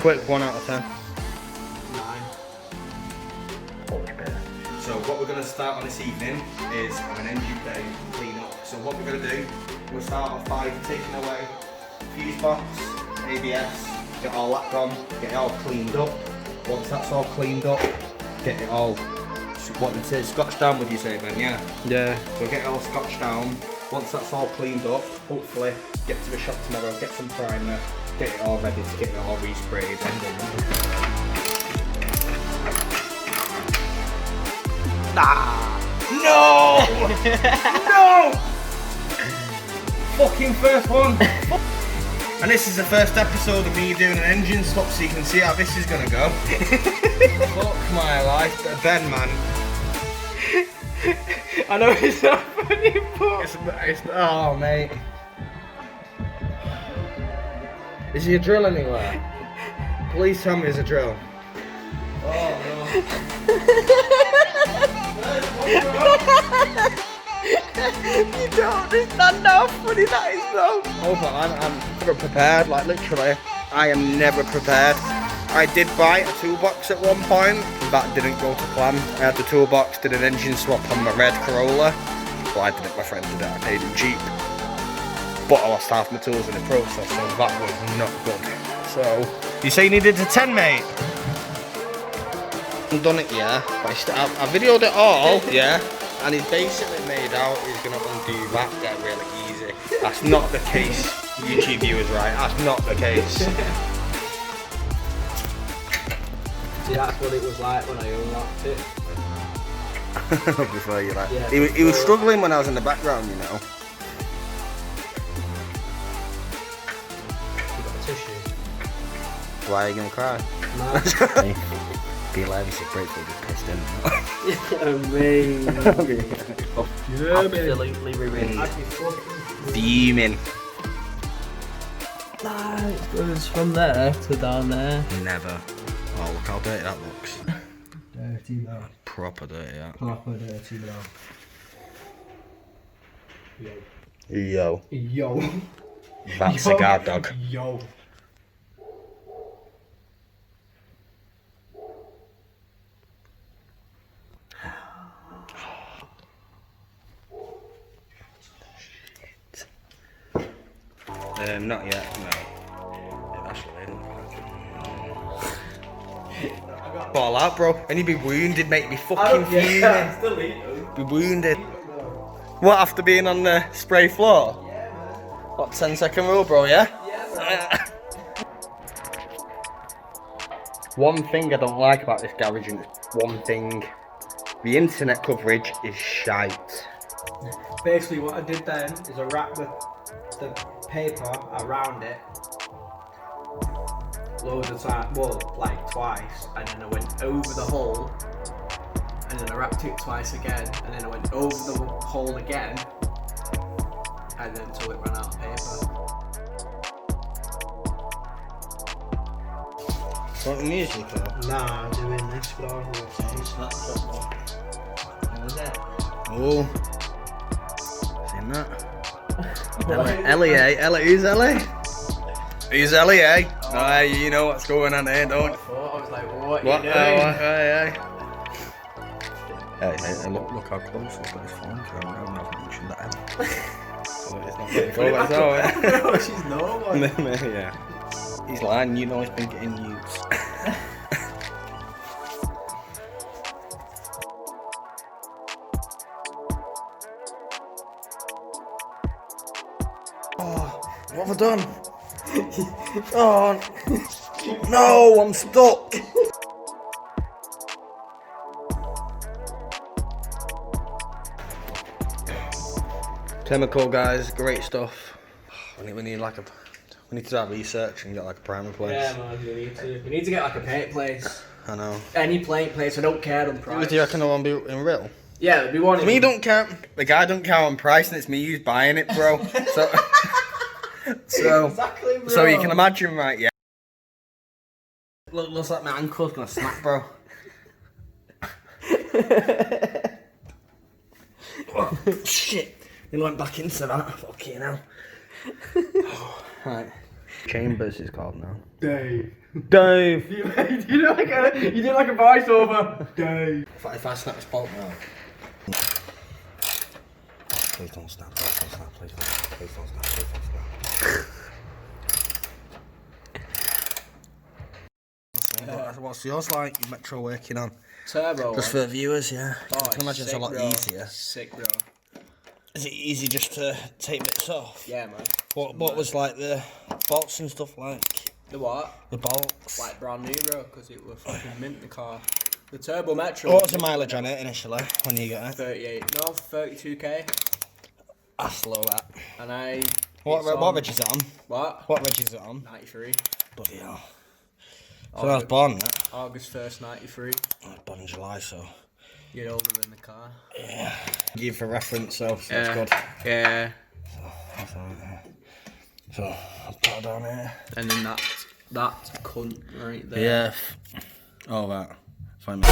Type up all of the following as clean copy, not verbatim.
quick 1 out of 10. 9. So what we're going to start on this evening is an engine bay clean up. So what we're going to do, we'll start off by taking away fuse box, ABS, get all that gone, get it all cleaned up. Once that's all cleaned up, get it all, what it says, scotched down would you say then, yeah? Yeah. So get it all scotched down. Once that's all cleaned up, hopefully get to the shop tomorrow, get some primer, get it all ready to get it all resprayed. Nah! No! No! Fucking first one! And this is the first episode of me doing an engine swap, so you can see how this is gonna go. Fuck my life, Ben, man. I know it's not funny, but oh, mate. Is there a drill anywhere? Please tell me there's a drill. Oh no. you don't understand how funny that is, bro. Oh, but I'm never prepared, like literally. I am never prepared. I did buy a toolbox at one point, that didn't go to plan. I had the toolbox, did an engine swap on my red Corolla. Well, I did it, my friend did it, I paid him cheap. But I lost half my tools in the process, so that was not good. So, you say you needed a 10, mate? I haven't done it yet, but I videoed it all, yeah, and he's basically made out he's going to undo that there really easy. That's not the case, YouTube viewers, right? That's not the case. See, that's what it was like when I unlocked it. Before you like, yeah, he was struggling when I was in the background, you know. You got a tissue? Why are you going to cry? No. Be hilarious if Breakfast just pissed in. Amazing. Yeah, absolutely ruined. I'd be fucking fuming. Nah, it goes from there to down there. Never. Oh, look how dirty that looks. Dirty though. Proper dirty, yeah. Proper dirty though. Yo. Yo. That's a guard dog. Yo. Not yet, no. Actually, ball out, bro. And you'd be wounded, mate. Be fucking fuming. Still eat them. Be wounded. What, after being on the spray floor? Yeah, man. What, 10-second rule, bro, yeah? Yeah, One thing I don't like about this garage, and it's one thing. The internet coverage is shite. Basically, what I did then is I wrapped the paper around it loads of times, well, like twice, and then I went over the hole, and then I wrapped it twice again, and then I went over the hole again, and then until it ran out of paper. What music or? Nah, I'm doing this floor. What was it? Oh. Seen that? Ellie, eh? Ellie, who's Ellie? Who's Ellie, eh? Oh, you know what's going on here, don't you? I was like, what are What? you doing? Hey, look how close I've got his phone camera. I haven't mentioned that ever. So it's not very cool, that's all, yeah? No, she's no one. Yeah. He's lying, you know he's been getting used. Oh, what have I done? Oh, no, I'm stuck. Chemical, guys, great stuff. We need like a, we need to start research and get like a primer place. Yeah, man, we need to. We need to get like a paint place. I know. Any paint place, I don't care on price. Do you reckon I want to be in real? Yeah, it'd be one. Me don't care. The guy don't care on price, and it's me who's buying it, bro. So exactly, bro. So you can imagine, right? Yeah. Looks like my ankle's gonna snap, bro. Oh, shit. They went back into that. Fucking hell. Right. Chambers is called now. Dave. Dave! You did like a voiceover. Dave. If I snap this bolt now. Please don't snap, please don't snap, please don't snap, please don't snap, please don't snap. What's yours like, your Metro working on? Turbo. Just for the viewers, yeah. Oh, I can imagine it's a lot easier. Sick, bro. Is it easy just to take bits off? Yeah, man. What was like the bolts and stuff like? The what? The bolts. Like brand new, bro, because it was fucking mint, the car. The Turbo Metro. What was the mileage on it initially when you got it? 38. No, 32k. That's low that. And I. What reg is it on? What? What reg is it on? 93. Bloody hell. So I was born that. August 1st, 93. I was born in July, so. You're older than the car. Yeah. Give you for reference, so that's good. Yeah. So, that's alright. So, I'll put it down here. And then that cunt right there. Yeah. Oh, that. Fine.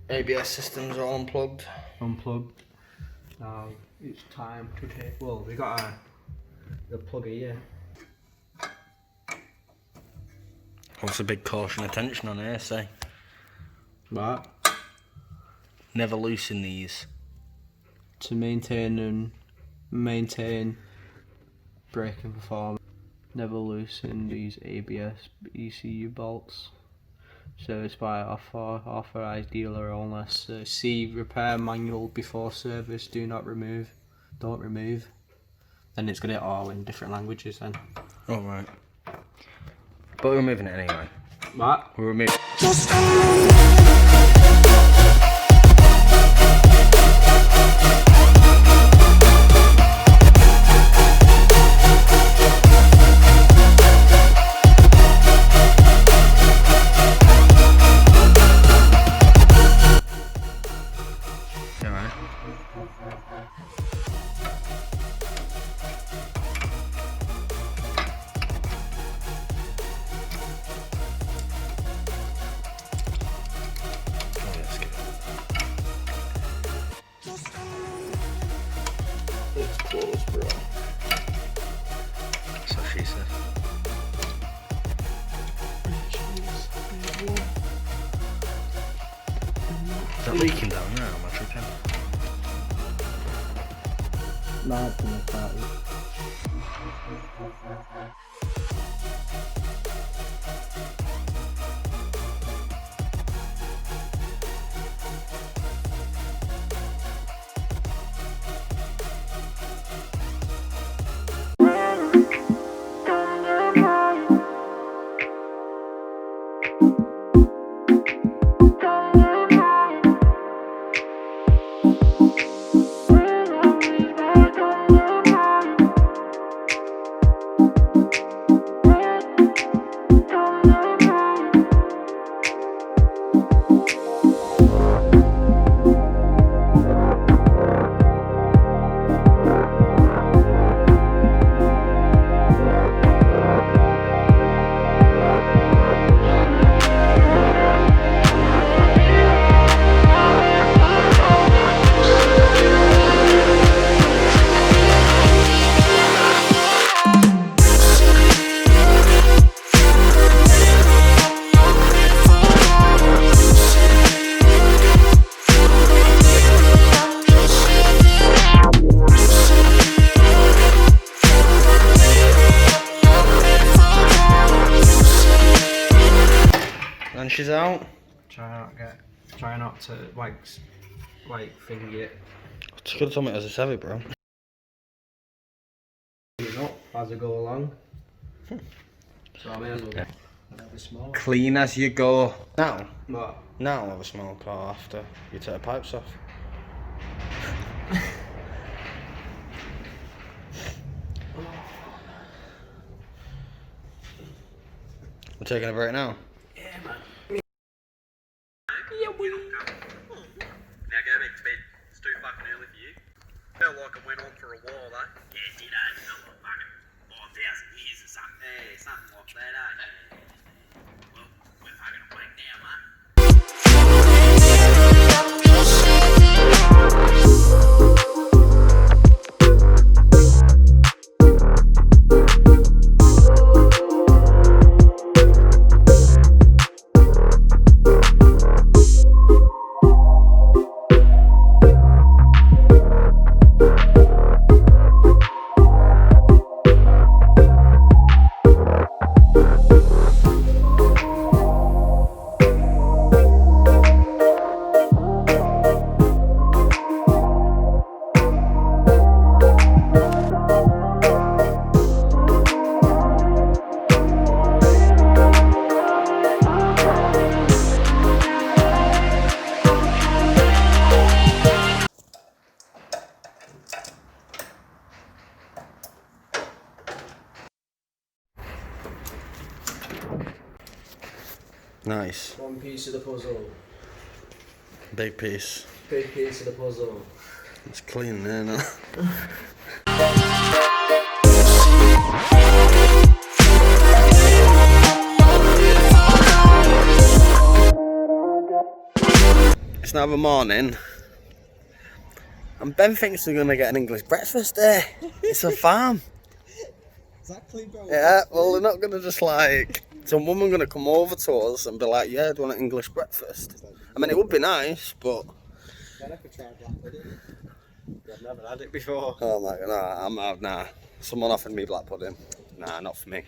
ABS systems are all unplugged. Unplugged. Now it's time to take. Well, we got the plug here. What's a big caution attention on here, say? Right. Never loosen these. To maintain braking performance. Never loosen these ABS ECU bolts. Serviced by authorized dealer unless see repair manual before service. Do not remove. Don't remove. Then it's got it all in different languages then. Alright. But we're removing it anyway. What? We're removing It's closed, bro. So she said. Is that leaking down there? Am I tripping? No, it's gonna start. And she's out. Try not to like finger it. It's good to tell me as a savvy, bro. Up as I go along. So I may as well. Have a smoke. Clean as you go. Now? What? Now I'll have a smoke or after you take the pipes off. We're taking a break now? Yeah, man. Yeah, we. Now go back to bed. It's too fucking early for you. Felt like I went on for a while, though. Yeah, it did. It felt like fucking 5,000 years or something. Yeah, something like that, eh? Well, we're fucking awake now, mate. Nice. One piece of the puzzle. Big piece. Big piece of the puzzle. It's clean there now. It's now the morning. And Ben thinks we're going to get an English breakfast there. It's a farm. Exactly, bro. Yeah, well, they're not going to just like... Some woman going to come over to us and be like, yeah, do you want an English breakfast? I mean, it would be nice, but... Then I could try black pudding. I've never had it before. Oh my god, nah. Someone offered me black pudding. Nah, not for me.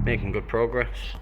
Making good progress.